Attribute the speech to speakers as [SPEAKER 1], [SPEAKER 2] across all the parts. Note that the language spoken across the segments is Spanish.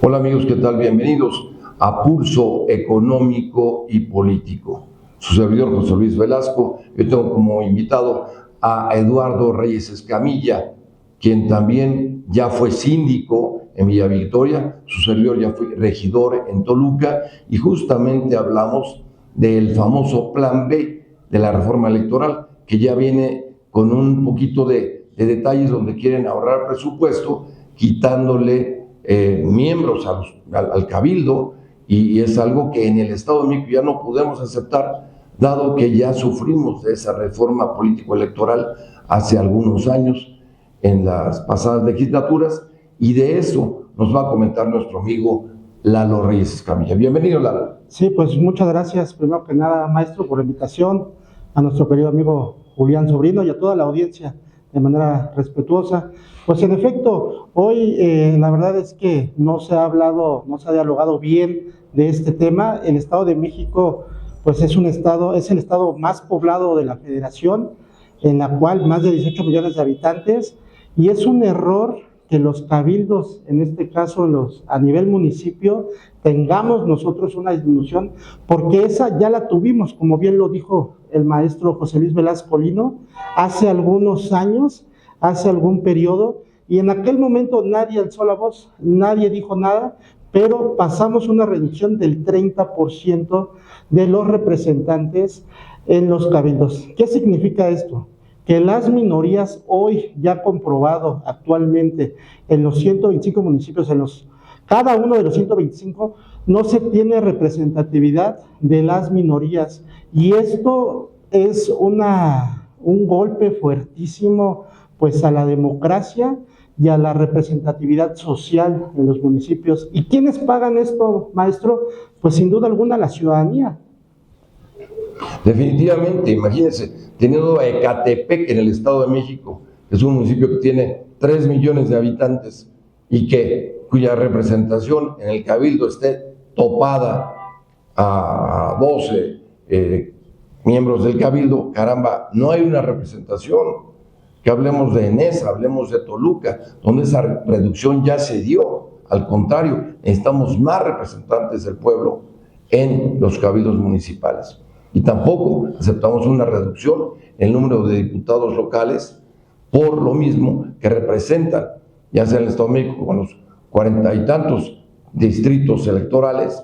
[SPEAKER 1] Hola amigos, ¿qué tal? Bienvenidos a Pulso Económico y Político. Su servidor José Luis Velasco. Yo tengo como invitado a Eduardo Reyes Escamilla, quien también ya fue síndico en Villa Victoria. Su servidor ya fue regidor en Toluca y justamente hablamos del famoso Plan B de la reforma electoral, que ya viene con un poquito de detalles donde quieren ahorrar presupuesto, quitándole miembros al Cabildo, y es algo que en el Estado de México ya no podemos aceptar, dado que ya sufrimos de esa reforma político-electoral hace algunos años en las pasadas legislaturas, y de eso nos va a comentar nuestro amigo Lalo Reyes Escamilla. Bienvenido, Lalo.
[SPEAKER 2] Sí, pues muchas gracias, primero que nada, maestro, por la invitación, a nuestro querido amigo Julián Sobrino y a toda la audiencia de manera respetuosa. Pues en efecto, hoy la verdad es que no se ha hablado, no se ha dialogado bien de este tema. El Estado de México, pues es el estado más poblado de la Federación, en la cual más de 18 millones de habitantes, y es un error que los cabildos, en este caso a nivel municipio, tengamos nosotros una disminución, porque esa ya la tuvimos, como bien lo dijo el maestro José Luis Velasco Lino, hace algunos años, hace algún periodo, y en aquel momento nadie alzó la voz, nadie dijo nada, pero pasamos una reducción del 30% de los representantes en los cabildos. ¿Qué significa esto? Que las minorías hoy ya comprobado actualmente en los 125 municipios, cada uno de los 125, no se tiene representatividad de las minorías, y esto es un golpe fuertísimo pues a la democracia y a la representatividad social en los municipios. ¿Y quiénes pagan esto, maestro? Pues sin duda alguna la ciudadanía.
[SPEAKER 1] Definitivamente, imagínense, teniendo a Ecatepec en el Estado de México, que es un municipio que tiene 3 millones de habitantes y cuya representación en el Cabildo esté topada a 12 miembros del Cabildo. Caramba, no hay una representación. Que hablemos de Enesa, hablemos de Toluca, donde esa reducción ya se dio. Al contrario, necesitamos más representantes del pueblo en los cabildos municipales. Y tampoco aceptamos una reducción en el número de diputados locales por lo mismo que representan, ya sea en el Estado de México con los 40 y tantos distritos electorales,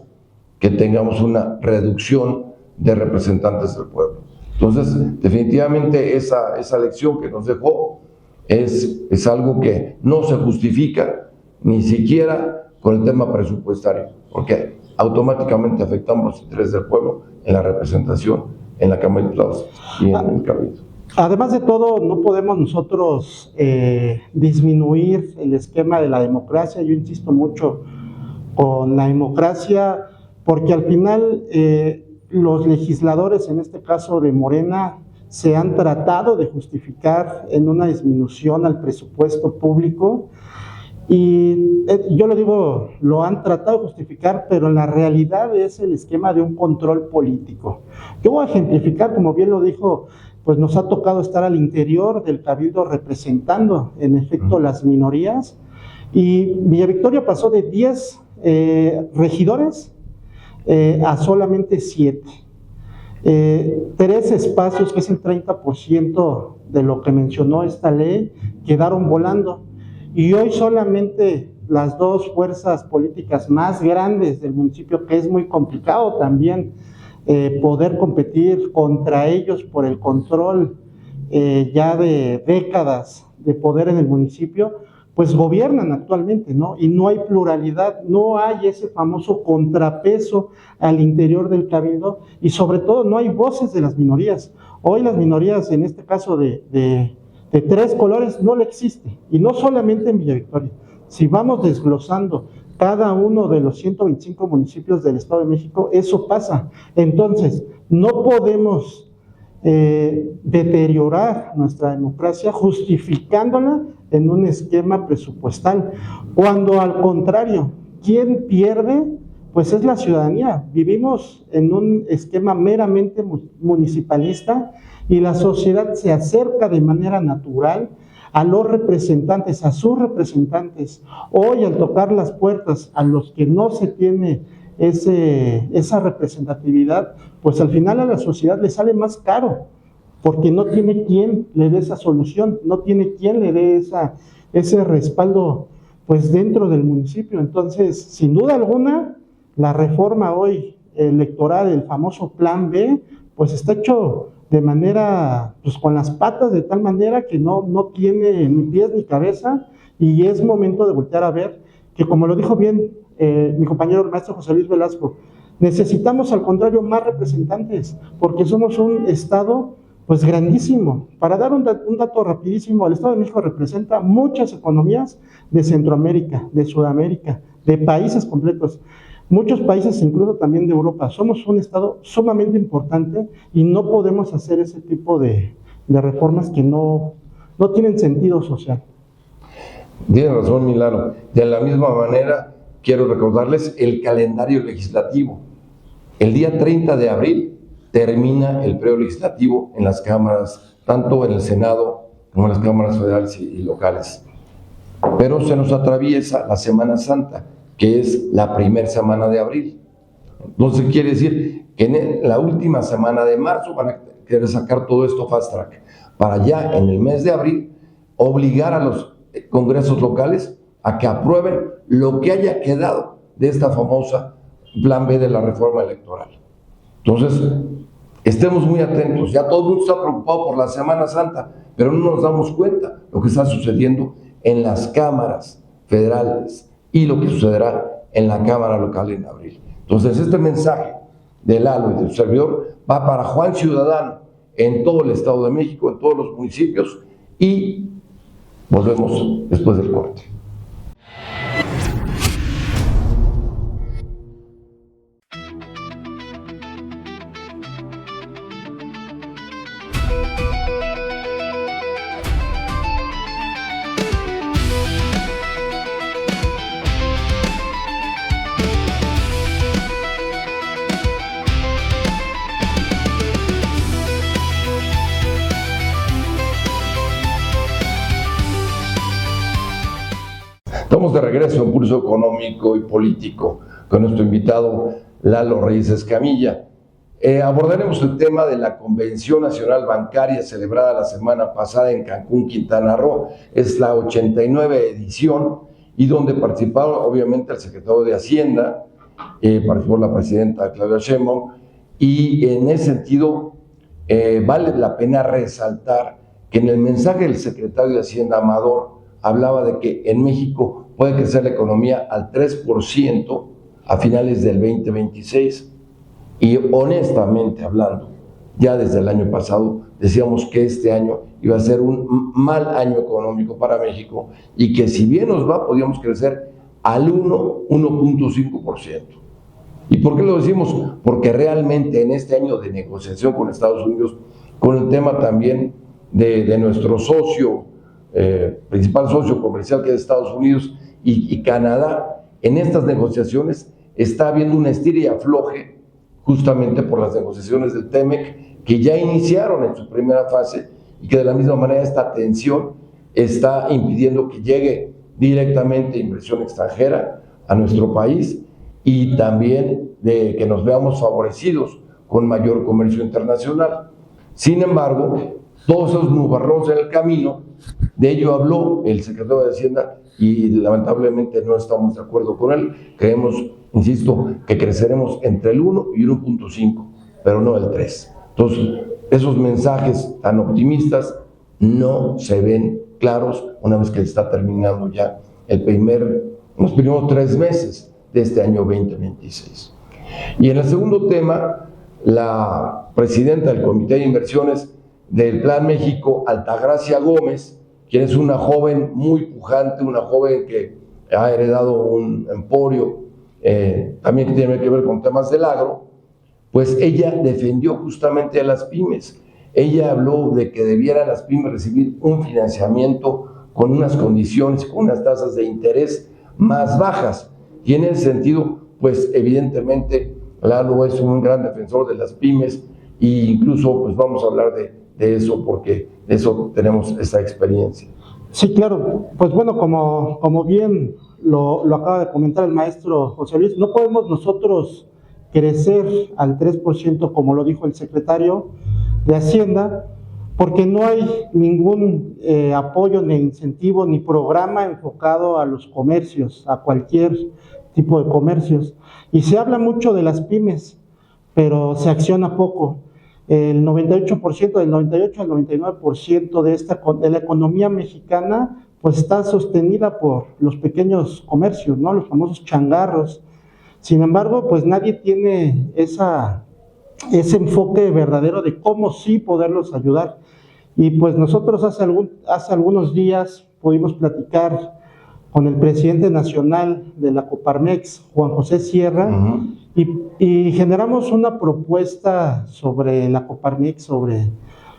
[SPEAKER 1] que tengamos una reducción de representantes del pueblo. Entonces, definitivamente esa lección que nos dejó es algo que no se justifica ni siquiera con el tema presupuestario, porque automáticamente afectamos los intereses del pueblo en la representación en la Cámara de Diputados y en el Cabildo.
[SPEAKER 2] Además de todo, no podemos nosotros disminuir el esquema de la democracia. Yo insisto mucho con la democracia, porque al final los legisladores, en este caso de Morena, se han tratado de justificar en una disminución al presupuesto público, y yo lo digo, lo han tratado de justificar, pero en la realidad es el esquema de un control político. Yo voy a ejemplificar, como bien lo dijo, pues nos ha tocado estar al interior del Cabildo representando, en efecto, las minorías, y Villa Victoria pasó de 10 regidores a solamente 7. 3 espacios, que es el 30% de lo que mencionó esta ley, quedaron volando. Y hoy solamente las 2 fuerzas políticas más grandes del municipio, que es muy complicado también poder competir contra ellos por el control ya de décadas de poder en el municipio, pues gobiernan actualmente, ¿no? Y no hay pluralidad, no hay ese famoso contrapeso al interior del Cabildo, y sobre todo no hay voces de las minorías. Hoy las minorías, en este caso de 3 colores, no le existe, y no solamente en Villa Victoria. Si vamos desglosando cada uno de los 125 municipios del Estado de México, eso pasa. Entonces, no podemos deteriorar nuestra democracia justificándola en un esquema presupuestal, cuando al contrario, quien pierde pues es la ciudadanía. Vivimos en un esquema meramente municipalista, y la sociedad se acerca de manera natural a los representantes, a sus representantes. Hoy, al tocar las puertas a los que no se tiene esa representatividad, pues al final a la sociedad le sale más caro, porque no tiene quien le dé esa solución, no tiene quien le dé ese respaldo pues dentro del municipio. Entonces, sin duda alguna, la reforma hoy electoral, el famoso Plan B, pues está hecho de manera, pues con las patas, de tal manera que no tiene ni pies ni cabeza, y es momento de voltear a ver que, como lo dijo bien mi compañero el maestro José Luis Velasco, necesitamos al contrario más representantes, porque somos un estado pues grandísimo. Para dar un dato rapidísimo, el Estado de México representa muchas economías de Centroamérica, de Sudamérica, de países completos, muchos países incluso también de Europa. Somos un estado sumamente importante y no podemos hacer ese tipo de reformas que no tienen sentido social.
[SPEAKER 1] Tiene razón, Milano. De la misma manera, quiero recordarles el calendario legislativo. El día 30 de abril termina el periodo legislativo en las cámaras, tanto en el Senado como en las cámaras federales y locales. Pero se nos atraviesa la Semana Santa, que es la primera semana de abril. Entonces quiere decir que en la última semana de marzo van a querer sacar todo esto fast track, para ya en el mes de abril obligar a los congresos locales a que aprueben lo que haya quedado de esta famosa Plan B de la reforma electoral. Entonces, estemos muy atentos. Ya todo el mundo está preocupado por la Semana Santa, pero no nos damos cuenta de lo que está sucediendo en las cámaras federales y lo que sucederá en la Cámara local en abril. Entonces, este mensaje de Lalo y del servidor va para Juan Ciudadano en todo el Estado de México, en todos los municipios, y volvemos después del corte. Estamos de regreso en Pulso Económico y Político con nuestro invitado Lalo Reyes Escamilla. Abordaremos el tema de la Convención Nacional Bancaria celebrada la semana pasada en Cancún, Quintana Roo. Es la 89 edición y donde participaron obviamente el secretario de Hacienda, participó la presidenta Claudia Sheinbaum, y en ese sentido vale la pena resaltar que en el mensaje del secretario de Hacienda, Amador, hablaba de que en México puede crecer la economía al 3% a finales del 2026. Y honestamente hablando, ya desde el año pasado decíamos que este año iba a ser un mal año económico para México y que si bien nos va, podíamos crecer al 1.5%. ¿Y por qué lo decimos? Porque realmente en este año de negociación con Estados Unidos, con el tema también de nuestro socio, principal socio comercial que es Estados Unidos y Canadá, en estas negociaciones está habiendo un estira y afloje justamente por las negociaciones del TEMEC que ya iniciaron en su primera fase y que de la misma manera esta tensión está impidiendo que llegue directamente inversión extranjera a nuestro país y también de que nos veamos favorecidos con mayor comercio internacional. Sin embargo, todos esos nubarrones en el camino, de ello habló el secretario de Hacienda y lamentablemente no estamos de acuerdo con él. Creemos, insisto, que creceremos entre el 1 y 1.5, pero no el 3. Entonces, esos mensajes tan optimistas no se ven claros una vez que está terminando ya los primeros 3 meses de este año 2026. Y en el segundo tema, la presidenta del Comité de Inversiones del Plan México, Altagracia Gómez, quien es una joven muy pujante, una joven que ha heredado un emporio, también que tiene que ver con temas del agro, pues ella defendió justamente a las pymes. Ella habló de que debieran las pymes recibir un financiamiento con unas condiciones, con unas tasas de interés más bajas. Y en ese sentido, pues evidentemente Lalo es un gran defensor de las pymes e incluso pues vamos a hablar de eso porque de eso tenemos esa experiencia.
[SPEAKER 2] Sí, claro. Pues bueno, como bien lo acaba de comentar el maestro José Luis, no podemos nosotros crecer al 3% como lo dijo el secretario de Hacienda, porque no hay ningún apoyo, ni incentivo, ni programa enfocado a los comercios, a cualquier tipo de comercios. Y se habla mucho de las pymes, pero se acciona poco. El 98%, del 98 al 99% de la economía mexicana, pues está sostenida por los pequeños comercios, ¿no? Los famosos changarros. Sin embargo, pues nadie tiene ese enfoque verdadero de cómo sí poderlos ayudar. Y pues nosotros hace algunos días pudimos platicar con el presidente nacional de la Coparmex, Juan José Sierra, y generamos una propuesta sobre la Coparmex,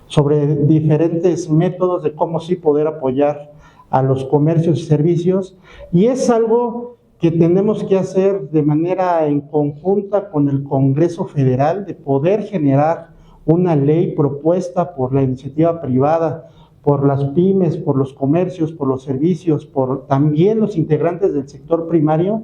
[SPEAKER 2] sobre diferentes métodos de cómo sí poder apoyar a los comercios y servicios, y es algo que tenemos que hacer de manera en conjunta con el Congreso Federal, de poder generar una ley propuesta por la iniciativa privada, por las pymes, por los comercios, por los servicios, por también los integrantes del sector primario,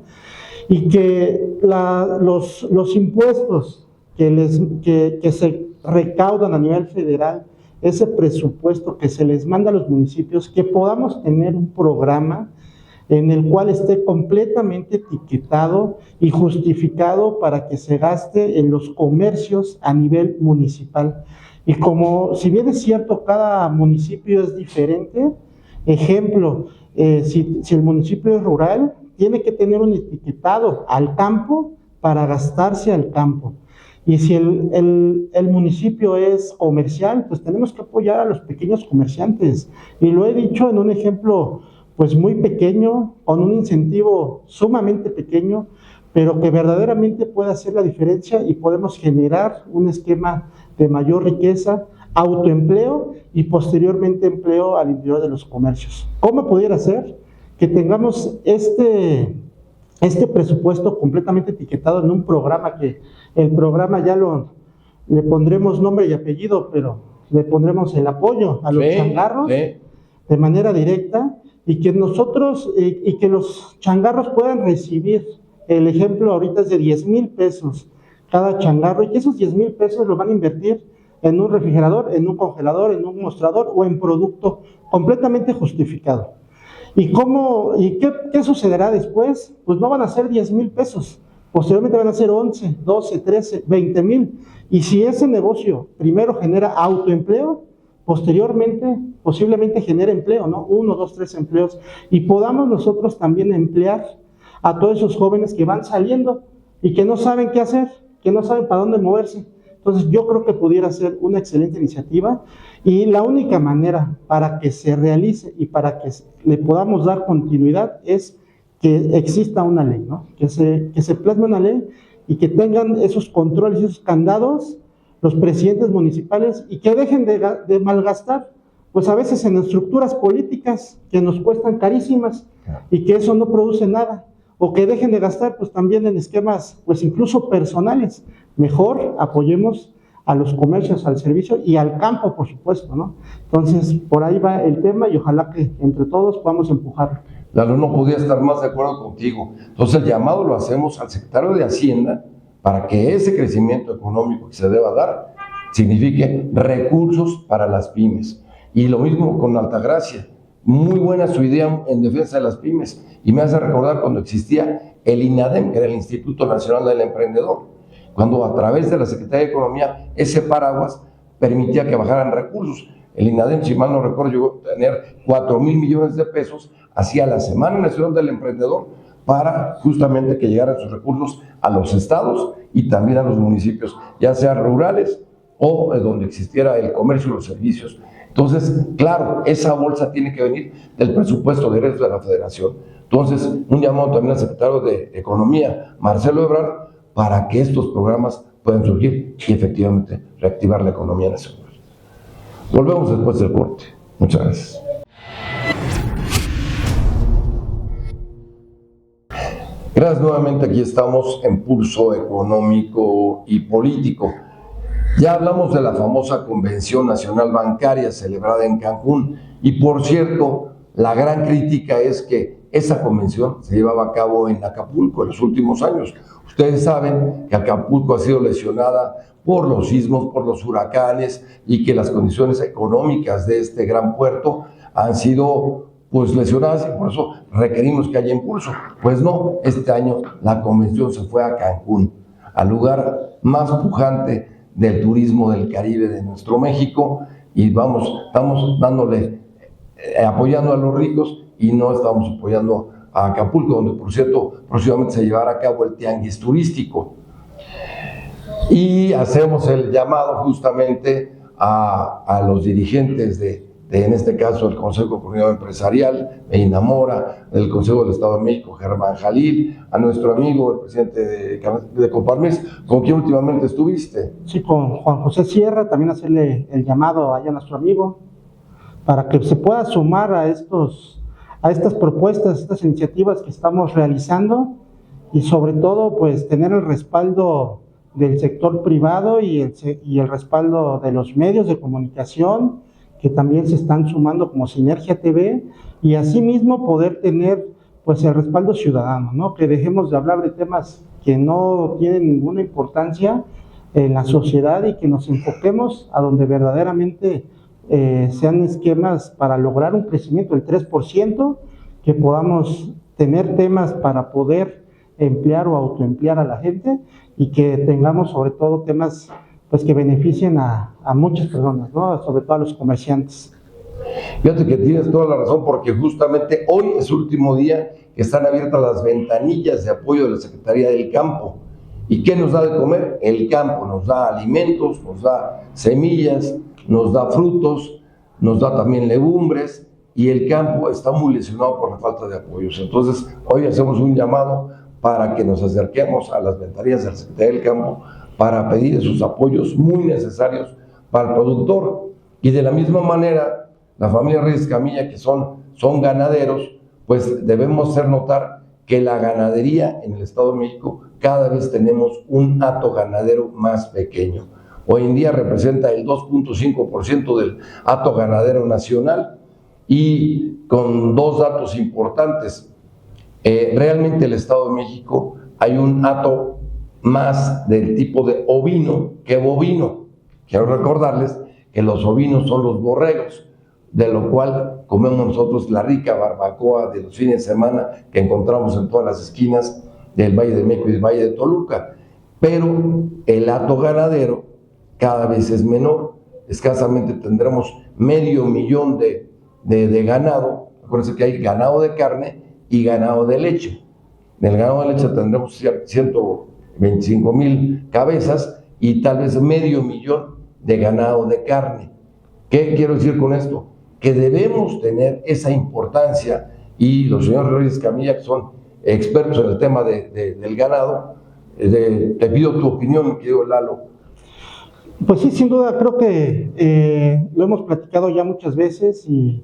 [SPEAKER 2] y que los impuestos que se recaudan a nivel federal, ese presupuesto que se les manda a los municipios, que podamos tener un programa en el cual esté completamente etiquetado y justificado para que se gaste en los comercios a nivel municipal. Y como, si bien es cierto, cada municipio es diferente, ejemplo, si el municipio es rural, tiene que tener un etiquetado al campo para gastarse al campo. Y si el municipio es comercial, pues tenemos que apoyar a los pequeños comerciantes. Y lo he dicho en un ejemplo pues muy pequeño, con un incentivo sumamente pequeño, pero que verdaderamente puede hacer la diferencia y podemos generar un esquema de mayor riqueza, autoempleo y posteriormente empleo al interior de los comercios. ¿Cómo pudiera ser que tengamos este presupuesto completamente etiquetado en un programa, que el programa ya le pondremos nombre y apellido, pero le pondremos el apoyo a los changarros de manera directa, y que nosotros, y que los changarros puedan recibir, el ejemplo ahorita es de 10,000 pesos cada changarro, y que esos 10,000 pesos lo van a invertir en un refrigerador, en un congelador, en un mostrador o en producto completamente justificado. ¿Y qué sucederá después? Pues no van a ser 10,000 pesos, posteriormente van a ser 11, 12, 13, 20,000. Y si ese negocio primero genera autoempleo, posteriormente posiblemente genere empleo, ¿no? 1, 2, 3 empleos, y podamos nosotros también emplear a todos esos jóvenes que van saliendo y que no saben qué hacer, que no saben para dónde moverse. Entonces yo creo que pudiera ser una excelente iniciativa, y la única manera para que se realice y para que le podamos dar continuidad es que exista una ley, ¿no? Que se plasme una ley y que tengan esos controles y esos candados los presidentes municipales, y que dejen de malgastar, pues a veces en estructuras políticas que nos cuestan carísimas y que eso no produce nada, o que dejen de gastar pues también en esquemas pues incluso personales. Mejor apoyemos a los comercios, al servicio y al campo, por supuesto, ¿no? Entonces, por ahí va el tema, y ojalá que entre todos podamos empujarlo.
[SPEAKER 1] Lalo, no podía estar más de acuerdo contigo. Entonces, el llamado lo hacemos al secretario de Hacienda para que ese crecimiento económico que se deba dar signifique recursos para las pymes. Y lo mismo con Altagracia. Muy buena su idea en defensa de las pymes, y me hace recordar cuando existía el INADEM, que era el Instituto Nacional del Emprendedor, cuando a través de la Secretaría de Economía ese paraguas permitía que bajaran recursos. El INADEM, si mal no recuerdo, llegó a tener 4,000 millones de pesos hacia la Semana Nacional del Emprendedor, para justamente que llegaran sus recursos a los estados y también a los municipios, ya sean rurales o donde existiera el comercio y los servicios. Entonces, claro, esa bolsa tiene que venir del presupuesto directo de la Federación. Entonces, un llamado también al secretario de Economía, Marcelo Ebrard, para que estos programas puedan surgir y efectivamente reactivar la economía nacional. Volvemos después del corte. Muchas gracias. Gracias nuevamente, aquí estamos en Pulso Económico y Político. Ya hablamos de la famosa Convención Nacional Bancaria celebrada en Cancún, y por cierto, La gran crítica es que esa convención se llevaba a cabo en Acapulco en los últimos años. Ustedes saben que Acapulco ha sido lesionada por los sismos, por los huracanes, y que las condiciones económicas de este gran puerto han sido pues lesionadas, y por eso requerimos que haya impulso. Pues no, este año la convención se fue a Cancún, al lugar más pujante del turismo del Caribe de nuestro México, y estamos dándole, apoyando a los ricos, y no estamos apoyando a Acapulco, donde, por cierto, próximamente se llevará a cabo el tianguis turístico. Y hacemos el llamado justamente a los dirigentes en este caso, el Consejo de Comunidad Empresarial, Medina Mora, del Consejo del Estado de México, Germán Jalil, a nuestro amigo, el presidente de Coparmex, ¿con quien últimamente estuviste?
[SPEAKER 2] Sí, con Juan José Sierra, también hacerle el llamado allá a nuestro amigo, para que se pueda sumar a estas propuestas, estas iniciativas que estamos realizando, y sobre todo, pues, tener el respaldo del sector privado y el respaldo de los medios de comunicación, que también se están sumando como Sinergia TV, y asimismo poder tener pues el respaldo ciudadano, ¿no? Que dejemos de hablar de temas que no tienen ninguna importancia en la sociedad, y que nos enfoquemos a donde verdaderamente sean esquemas para lograr un crecimiento del 3%, que podamos tener temas para poder emplear o autoemplear a la gente, y que tengamos sobre todo temas pues que beneficien a muchas personas, ¿no? Sobre todo a los comerciantes.
[SPEAKER 1] Fíjate que tienes toda la razón, porque justamente hoy es el último día que están abiertas las ventanillas de apoyo de la Secretaría del Campo. ¿Y qué nos da de comer? El campo nos da alimentos, nos da semillas, nos da frutos, nos da también legumbres, y el campo está muy lesionado por la falta de apoyos. Entonces, hoy hacemos un llamado para que nos acerquemos a las ventanillas de la Secretaría del Campo para pedir esos apoyos muy necesarios para el productor. Y de la misma manera, la familia Reyes Camilla, que son ganaderos, pues debemos hacer notar que la ganadería en el Estado de México cada vez tenemos un hato ganadero más pequeño. Hoy en día representa el 2.5% del hato ganadero nacional, y con dos datos importantes. Realmente el Estado de México hay un hato más del tipo de ovino que bovino. Quiero recordarles que los ovinos son los borregos, de lo cual comemos nosotros la rica barbacoa de los fines de semana que encontramos en todas las esquinas del Valle de México y del Valle de Toluca. Pero el hato ganadero cada vez es menor. Escasamente tendremos 500,000 de ganado. Acuérdense que hay ganado de carne y ganado de leche. Del ganado de leche tendremos 125,000 cabezas y tal vez 500,000 de ganado de carne. ¿Qué quiero decir con esto? Que debemos tener esa importancia, y los señores Reyes Camilla, que son expertos en el tema del ganado, te pido tu opinión, mi querido Lalo.
[SPEAKER 2] Pues sí, sin duda, creo que lo hemos platicado ya muchas veces, y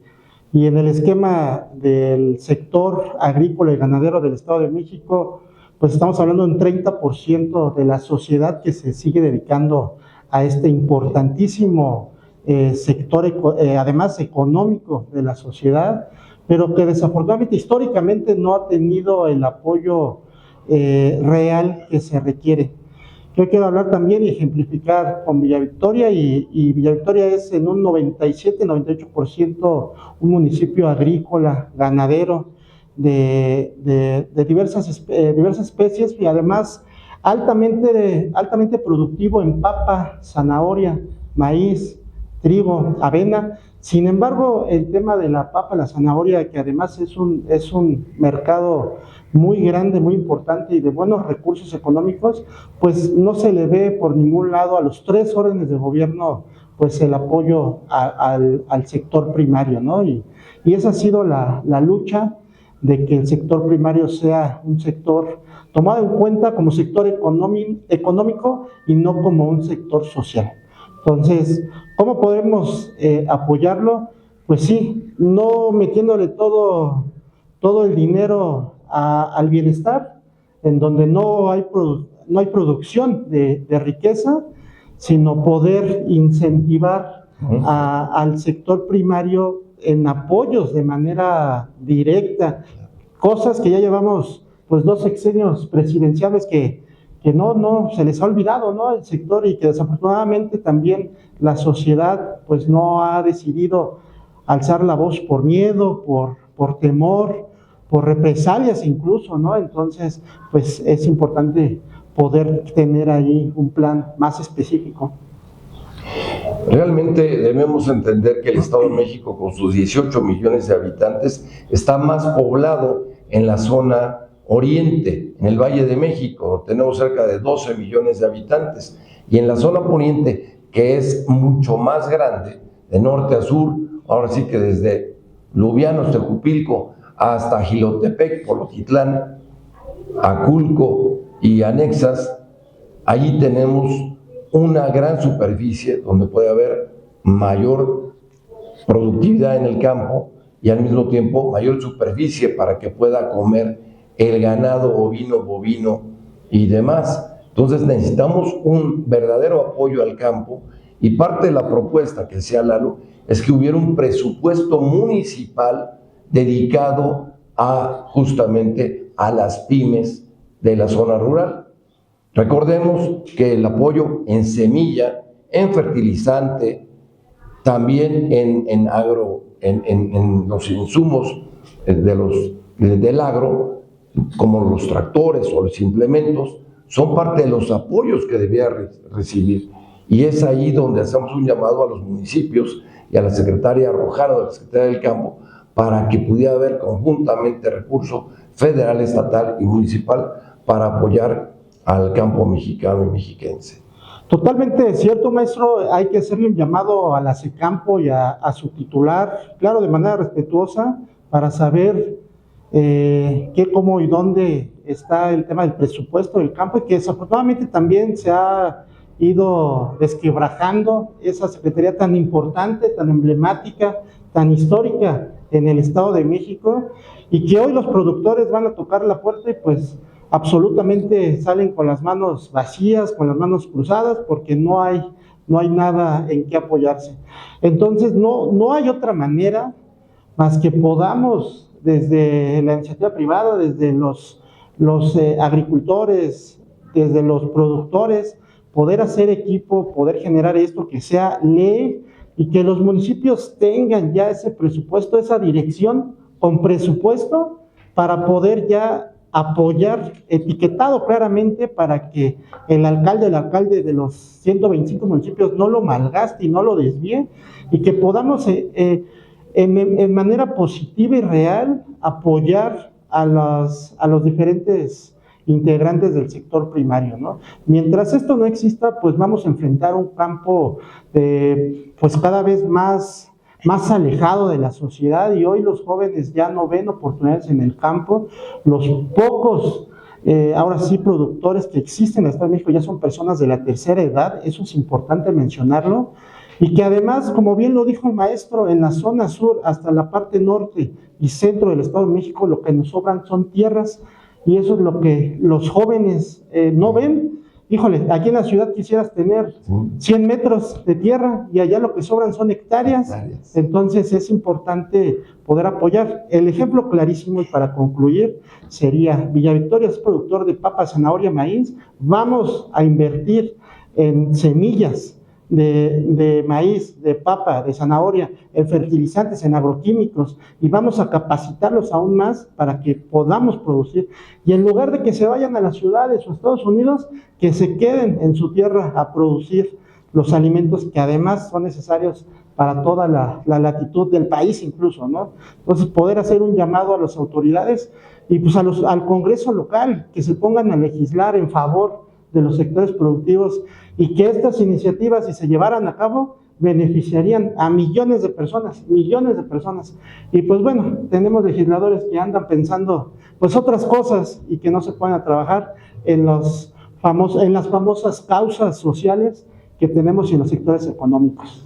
[SPEAKER 2] en el esquema del sector agrícola y ganadero del Estado de México, pues estamos hablando de un 30% de la sociedad que se sigue dedicando a este importantísimo sector, además económico de la sociedad, pero que desafortunadamente históricamente no ha tenido el apoyo real que se requiere. Yo quiero hablar también y ejemplificar con Villa Victoria, y Villa Victoria es en un 97-98% un municipio agrícola, ganadero, de diversas especies, y además altamente productivo en papa, zanahoria, maíz, trigo, avena. Sin embargo, el tema de la papa, la zanahoria, que además es un mercado muy grande, muy importante y de buenos recursos económicos, pues no se le ve por ningún lado a los 3 órdenes de gobierno pues el apoyo al sector primario, ¿no? Y esa ha sido la lucha de que el sector primario sea un sector tomado en cuenta como sector económico y no como un sector social. Entonces, ¿cómo podemos apoyarlo? Pues sí, no metiéndole todo el dinero al bienestar, en donde no hay producción de riqueza, sino poder incentivar al sector primario en apoyos de manera directa, cosas que ya llevamos pues 2 sexenios presidenciales que no se les ha olvidado, ¿no?, el sector, y que desafortunadamente también la sociedad pues no ha decidido alzar la voz por miedo, por temor, por represalias incluso, ¿no? Entonces, pues es importante poder tener ahí un plan más específico.
[SPEAKER 1] Realmente debemos entender que el Estado de México, con sus 18 millones de habitantes, está más poblado en la zona oriente, en el Valle de México. Tenemos cerca de 12 millones de habitantes. Y en la zona poniente, que es mucho más grande, de norte a sur, ahora sí que desde Lubianos, Tejupilco, hasta Jilotepec, Polotitlán, Aculco y anexas, allí tenemos una gran superficie donde puede haber mayor productividad en el campo y al mismo tiempo mayor superficie para que pueda comer el ganado ovino, bovino y demás. Entonces necesitamos un verdadero apoyo al campo, y parte de la propuesta que decía Lalo es que hubiera un presupuesto municipal dedicado justamente a las pymes de la zona rural. Recordemos que el apoyo en semilla, en fertilizante, también en los insumos del agro, como los tractores o los implementos, son parte de los apoyos que debía recibir. Y es ahí donde hacemos un llamado a los municipios y a la secretaria Rojano, de la Secretaría del Campo, para que pudiera haber conjuntamente recurso federal, estatal y municipal para apoyar al campo mexicano y mexiquense.
[SPEAKER 2] Totalmente cierto, maestro. Hay que hacerle un llamado a la SECAMPO y a su titular, claro, de manera respetuosa, para saber qué, cómo y dónde está el tema del presupuesto del campo, y que desafortunadamente también se ha ido desquebrajando esa secretaría tan importante, tan emblemática, tan histórica en el Estado de México, y que hoy los productores van a tocar la puerta y pues absolutamente salen con las manos vacías, con las manos cruzadas, porque no hay nada en qué apoyarse. Entonces no hay otra manera más que podamos, desde la iniciativa privada, desde los agricultores, desde los productores, poder hacer equipo, poder generar esto que sea ley, y que los municipios tengan ya ese presupuesto, esa dirección con presupuesto, para poder ya apoyar, etiquetado claramente, para que el alcalde de los 125 municipios no lo malgaste y no lo desvíe, y que podamos en manera positiva y real apoyar a los diferentes integrantes del sector primario, ¿no? Mientras esto no exista, pues vamos a enfrentar un campo pues cada vez más alejado de la sociedad, y hoy los jóvenes ya no ven oportunidades en el campo. Los pocos, ahora sí, productores que existen en el Estado de México ya son personas de la tercera edad. Eso es importante mencionarlo, y que además, como bien lo dijo el maestro, en la zona sur hasta la parte norte y centro del Estado de México, lo que nos sobran son tierras, y eso es lo que los jóvenes no ven. Híjole, aquí en la ciudad quisieras tener 100 metros de tierra, y allá lo que sobran son hectáreas. Entonces es importante poder apoyar. El ejemplo clarísimo, y para concluir, sería Villa Victoria, es productor de papa, zanahoria, maíz. Vamos a invertir en semillas de maíz, de papa, de zanahoria, en fertilizantes, en agroquímicos, y vamos a capacitarlos aún más para que podamos producir. Y en lugar de que se vayan a las ciudades o a Estados Unidos, que se queden en su tierra a producir los alimentos que además son necesarios para toda la latitud del país incluso, ¿no? Entonces, poder hacer un llamado a las autoridades y pues al Congreso local, que se pongan a legislar en favor de los sectores productivos, y que estas iniciativas, si se llevaran a cabo, beneficiarían a millones de personas. Y pues bueno, tenemos legisladores que andan pensando pues otras cosas, y que no se ponen a trabajar en las famosas causas sociales que tenemos en los sectores económicos.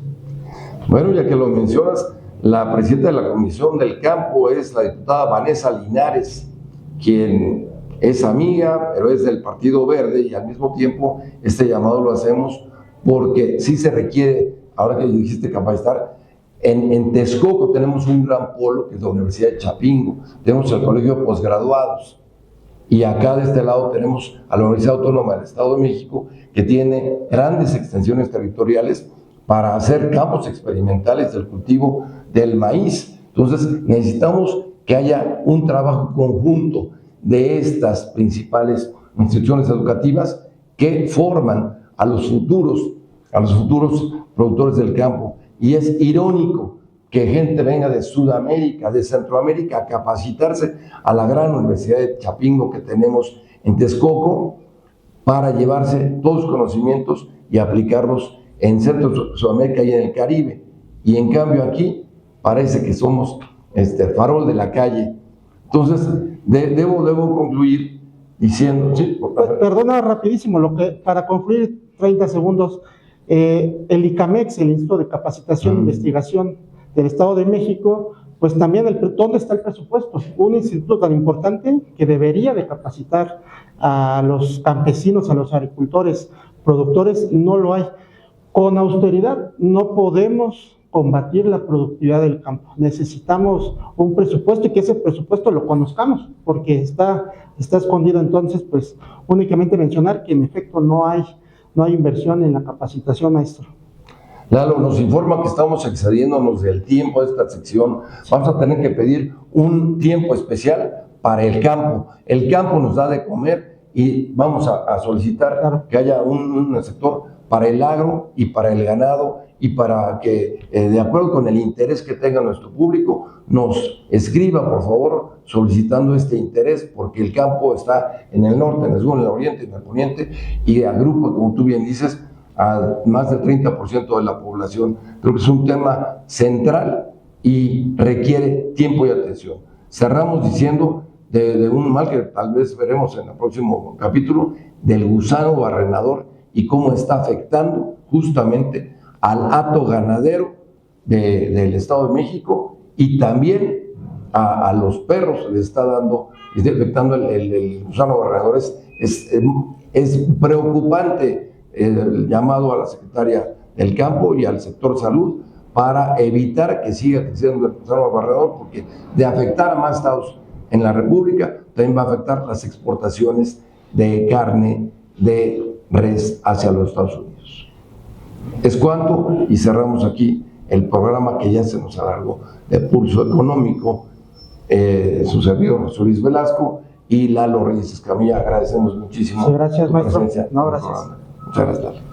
[SPEAKER 1] Bueno, ya que lo mencionas, la presidenta de la Comisión del Campo es la diputada Vanessa Linares, quien es amiga, pero es del Partido Verde, y al mismo tiempo este llamado lo hacemos porque sí se requiere, ahora que dijiste capacitar, En Texcoco tenemos un gran polo, que es la Universidad de Chapingo, tenemos el Colegio de Posgraduados, y acá de este lado tenemos a la Universidad Autónoma del Estado de México, que tiene grandes extensiones territoriales para hacer campos experimentales del cultivo del maíz. Entonces necesitamos que haya un trabajo conjunto de estas principales instituciones educativas que forman a los futuros productores del campo. Y es irónico que gente venga de Sudamérica, de Centroamérica, a capacitarse a la gran Universidad de Chapingo que tenemos en Texcoco para llevarse todos los conocimientos y aplicarlos en Centro Sudamérica y en el Caribe. Y en cambio aquí parece que somos farol de la calle. Entonces, debo concluir diciendo... ¿Sí?
[SPEAKER 2] Perdona, rapidísimo, para concluir 30 segundos, el ICAMEX, el Instituto de Capacitación e Investigación del Estado de México, pues también, ¿dónde está el presupuesto? Un instituto tan importante que debería de capacitar a los campesinos, a los agricultores, productores, no lo hay. Con austeridad no podemos combatir la productividad del campo. Necesitamos un presupuesto y que ese presupuesto lo conozcamos, porque está escondido. Entonces, pues únicamente mencionar que en efecto no hay inversión en la capacitación, maestro.
[SPEAKER 1] Lalo, nos informa que estamos excediéndonos del tiempo de esta sección. Vamos a tener que pedir un tiempo especial para el campo. El campo nos da de comer y vamos a solicitar que haya un sector para el agro y para el ganado, y para que, de acuerdo con el interés que tenga nuestro público, nos escriba, por favor, solicitando este interés, porque el campo está en el norte, en el sur, en el oriente, en el poniente, y agrupa, como tú bien dices, a más del 30% de la población. Creo que es un tema central y requiere tiempo y atención. Cerramos diciendo de un mal que tal vez veremos en el próximo capítulo, del gusano barrenador y cómo está afectando justamente al hato ganadero del Estado de México, y también a los perros le está afectando el gusano barrenador. Es preocupante el llamado a la Secretaría del Campo y al sector salud para evitar que siga creciendo el gusano barrenador, porque de afectar a más estados en la República también va a afectar las exportaciones de carne de res hacia los Estados Unidos. Es cuanto, y cerramos aquí el programa que ya se nos alargó de Pulso Económico. Su servidor José Luis Velasco y Lalo Reyes Escamilla, agradecemos muchísimo.
[SPEAKER 2] Sí, gracias, maestro.
[SPEAKER 1] Presencia.
[SPEAKER 2] No, gracias.
[SPEAKER 1] Muchas gracias.